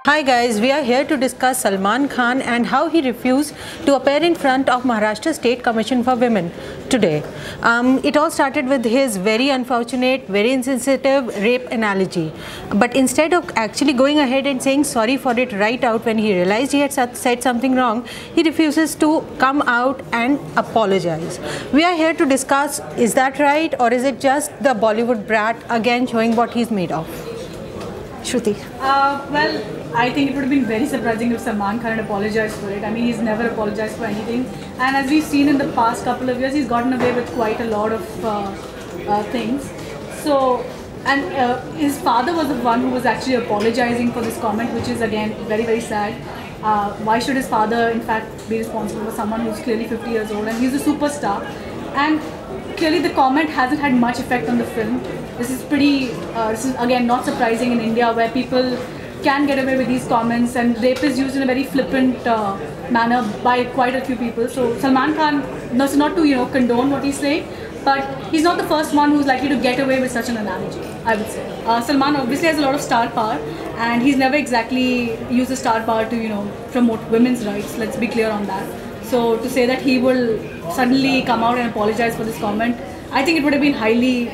Hi guys, we are here to discuss Salman Khan and how he refused to appear in front of Maharashtra State Commission for Women today. It all started with his very unfortunate, very insensitive rape analogy. But instead of actually going ahead and saying sorry for it right out when he realized he had said something wrong, he refuses to come out and apologize. We are here to discuss, is that right, or is it just the Bollywood brat again showing what he's made of? Shruti. Well, I think it would have been very surprising if Salman Khan had apologized for it. I mean, he's never apologized for anything. And as we've seen in the past couple of years, he's gotten away with quite a lot of things. So, and his father was the one who was actually apologizing for this comment, which is again very, very sad. Why should his father, in fact, be responsible for someone who's clearly 50 years old and he's a superstar? And clearly the comment hasn't had much effect on the film. This is again not surprising in India, where people can get away with these comments, and rape is used in a very flippant manner by quite a few people. So Salman Khan, not to condone what he's saying, but he's not the first one who's likely to get away with such an analogy, I would say. Salman obviously has a lot of star power, and he's never exactly used the star power to promote women's rights. Let's be clear on that. So to say that he will suddenly come out and apologize for this comment, I think it would have been highly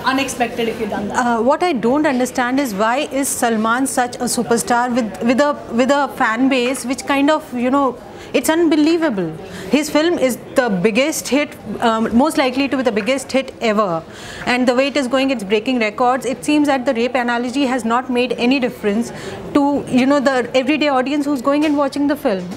unexpected if he'd done that. What I don't understand is, why is Salman such a superstar with a fan base which kind of, it's unbelievable. His film is the biggest hit, most likely to be the biggest hit ever, and the way it is going, it's breaking records. It seems that the rape analogy has not made any difference to the everyday audience who's going and watching the film.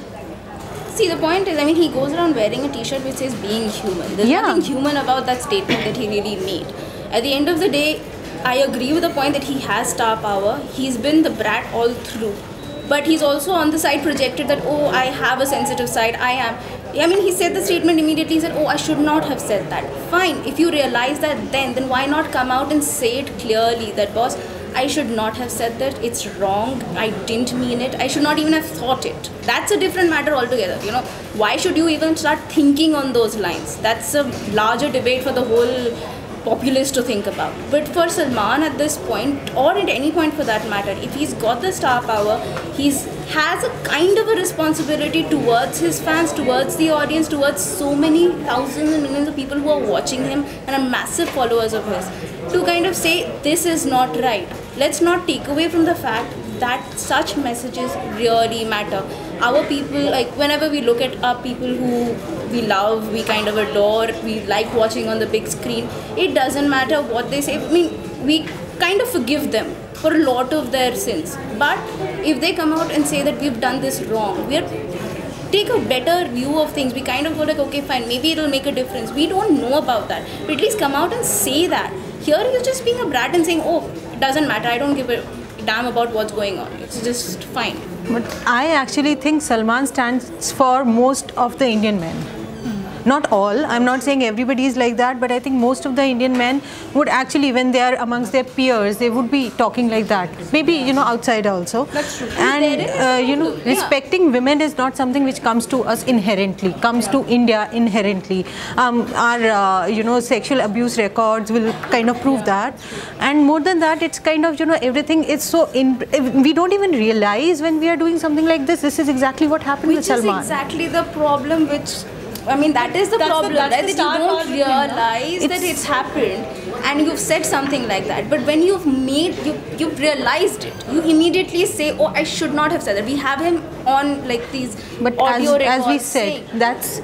See, the point is, he goes around wearing a t-shirt which says being human. There's nothing human about that statement that he really made. At the end of the day, I agree with the point that he has star power. He's been the brat all through. But he's also on the side projected that, oh, I have a sensitive side, he said the statement immediately. He said, oh, I should not have said that. Fine, if you realize that then why not come out and say it clearly that, boss, I should not have said that, it's wrong, I didn't mean it, I should not even have thought it. That's a different matter altogether. Why should you even start thinking on those lines? That's a larger debate for the whole populace to think about. But for Salman at this point, or at any point for that matter, if he's got the star power, he has a kind of a responsibility towards his fans, towards the audience, towards so many thousands and millions of people who are watching him and are massive followers of his, to kind of say this is not right. Let's not take away from the fact that such messages really matter. Our people, whenever we look at our people who we love, we kind of adore, we like watching on the big screen, it doesn't matter what they say. We kind of forgive them for a lot of their sins. But if they come out and say that we've done this wrong, take a better view of things. We kind of go like, okay, fine, maybe it'll make a difference. We don't know about that. But at least come out and say that. Here he's just being a brat and saying, oh, it doesn't matter, I don't give a damn about what's going on. It's just fine. But I actually think Salman stands for most of the Indian men. Not all, I'm not saying everybody is like that, but I think most of the Indian men would actually, when they are amongst their peers, they would be talking like that. Maybe, outside also. That's true. And, respecting women is not something which comes to us inherently, comes to India inherently. Our, sexual abuse records will kind of prove that. And more than that, it's kind of, everything is so, we don't even realize when we are doing something like this. This is exactly what happened with Salman. Which is exactly the problem that is the problem, right? That you don't realize that it's happened and you've said something like that. But when you've realized it, you immediately say, oh, I should not have said that. We have him on these audio records. As we said, that's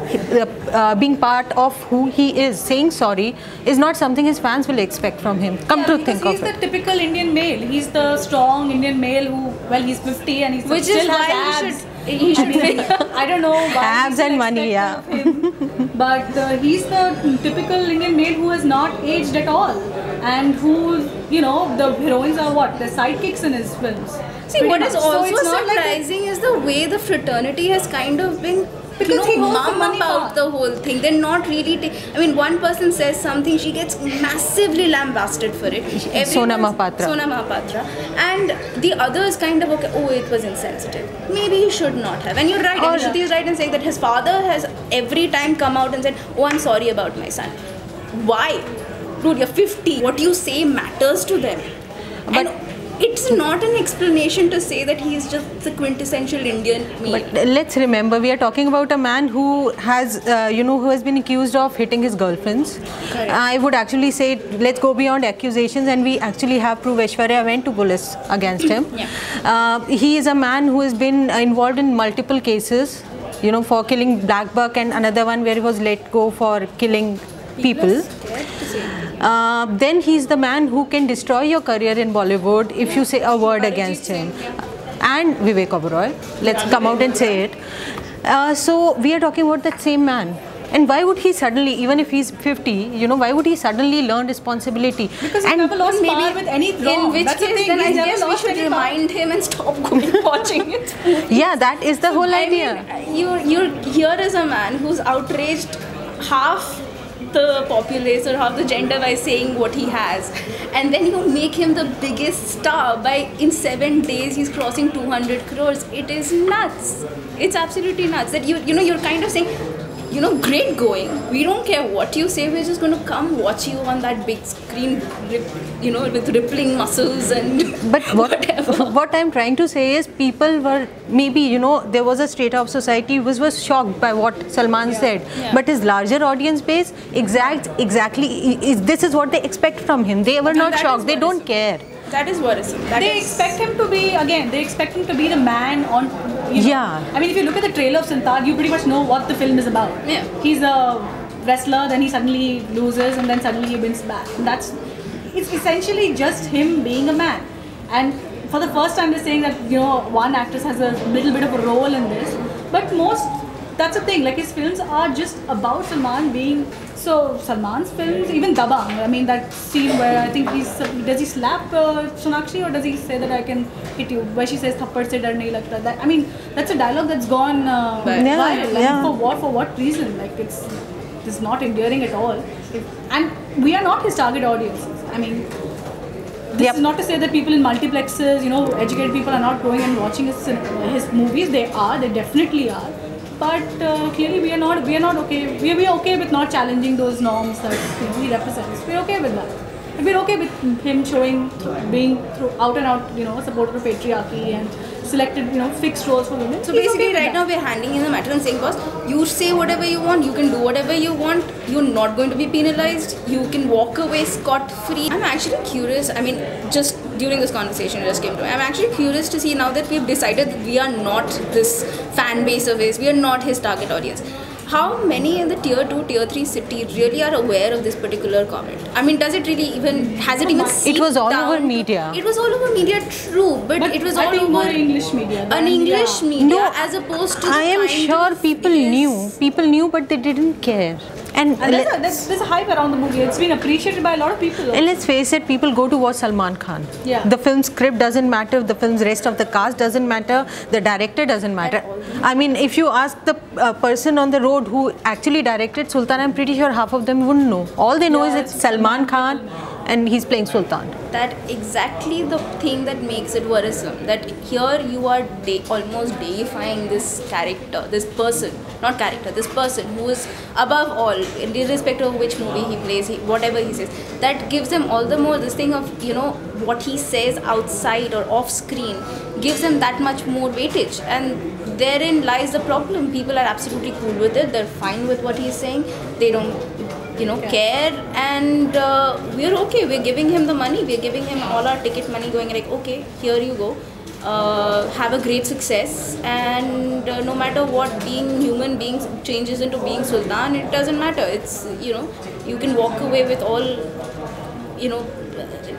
being part of who he is. Saying sorry is not something his fans will expect from him. Come to think of it. He's the typical Indian male. He's the strong Indian male who, he's 50 and he still has abs. He should be, I don't know why abs and money, yeah. But he's the typical Indian male who has not aged at all, and who, the heroines are what? The sidekicks in his films. See, what is also surprising is the way the fraternity has kind of been mum about the whole thing. They're not really one person says something, she gets massively lambasted for it. Sona Mahapatra. And the other is kind of, okay, oh, it was insensitive. Maybe he should not have. And you're right, Shruti is right in saying that his father has every time come out and said, oh, I'm sorry about my son. Why? Dude, you're 50. What you say matters to them. But it's is not an explanation to say that he is just the quintessential Indian male. But let's remember, we are talking about a man who has, who has been accused of hitting his girlfriends. Correct. I would actually say, let's go beyond accusations, and we actually have proof. Aishwarya went to police against him. He is a man who has been involved in multiple cases, for killing Black Buck, and another one where he was let go for killing people. Then he's the man who can destroy your career in Bollywood if you say a word against him. And Vivek Oberoi, let's come out and say it. So we are talking about that same man. And why would he suddenly, even if he's 50, why would he suddenly learn responsibility? Because he never lost power with any wrong. In which That's case, the thing. then I guess we lost should any remind him and stop going watching it. Yeah, that is the whole idea. You're here is a man who's outraged half the populace or half the gender by saying what he has, and then you make him the biggest star by in 7 days he's crossing 200 crores. It is nuts. It's absolutely nuts that you're kind of saying, great going. We don't care what you say. We're just going to come watch you on that big screen, with rippling muscles and but whatever. What I'm trying to say is, people were maybe, there was a straight of society which was shocked by what Salman said. But his larger audience base, exactly, this is what they expect from him. They were not shocked. They don't care. That is worrisome. They expect him to be, they expect him to be the man on, I mean, if you look at the trailer of Sultan, you pretty much know what the film is about. Yeah. He's a wrestler, then he suddenly loses, and then suddenly he wins back. And it's essentially just him being a man. And for the first time they're saying that, one actress has a little bit of a role in this. But that's the thing, like his films are just about Salman being, so Salman's films, even Dabang, I mean that scene where I think does he slap Sonakshi, or does he say that I can hit you, where she says thappad se dar nahi lagta, that, I mean that's a dialogue that's gone viral. Like, for what reason, like it's not endearing at all. And we are not his target audiences. I mean, this is not to say that people in multiplexes, educated people are not going and watching his movies. They definitely are. But clearly we are not okay. We are okay with not challenging those norms that he represents. We're okay with that. And we're okay with him being out and out, supporter of patriarchy and selected, fixed roles for women. So basically right now we're handing in the matter and saying, boss, you say whatever you want, you can do whatever you want, you're not going to be penalized, you can walk away scot-free. I'm actually curious, I mean, just during this conversation it just came to me, I'm actually curious to see now that we've decided that we are not this fan base of his, we are not his target audience. How many in the tier 2, tier 3 city really are aware of this particular comment? I mean, has it even It was all over media. It was all over media, true, but it was all over English media. English media, as opposed to I am sure people knew, but they didn't care. And there's a hype around the movie. It's been appreciated by a lot of people. And let's face it, people go to watch Salman Khan. Yeah. The film's script doesn't matter, the film's rest of the cast doesn't matter, the director doesn't matter. I mean, if you ask the person on the road who actually directed Sultan, I'm pretty sure half of them wouldn't know. All they know is it's Salman Khan and he's playing Sultan. That exactly the thing that makes it worrisome. That here you are almost deifying this character, this person, not character, this person who is above all, irrespective of which movie he plays, whatever he says. That gives them all the more this thing of, what he says outside or off screen gives him that much more weightage. And therein lies the problem. People are absolutely cool with it. They're fine with what he's saying. They don't care, and we're okay. We're giving him the money. We're giving him all our ticket money, going like, okay, here you go. Have a great success, and no matter what being human beings changes into being Sultan, it doesn't matter. It's, you can walk away with all,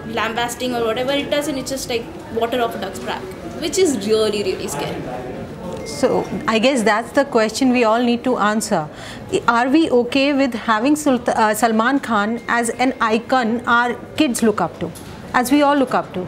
lambasting or whatever. It doesn't. It's just like water off a duck's back, which is really, really scary. So I guess that's the question we all need to answer. Are we okay with having Salman Khan as an icon our kids look up to, as we all look up to?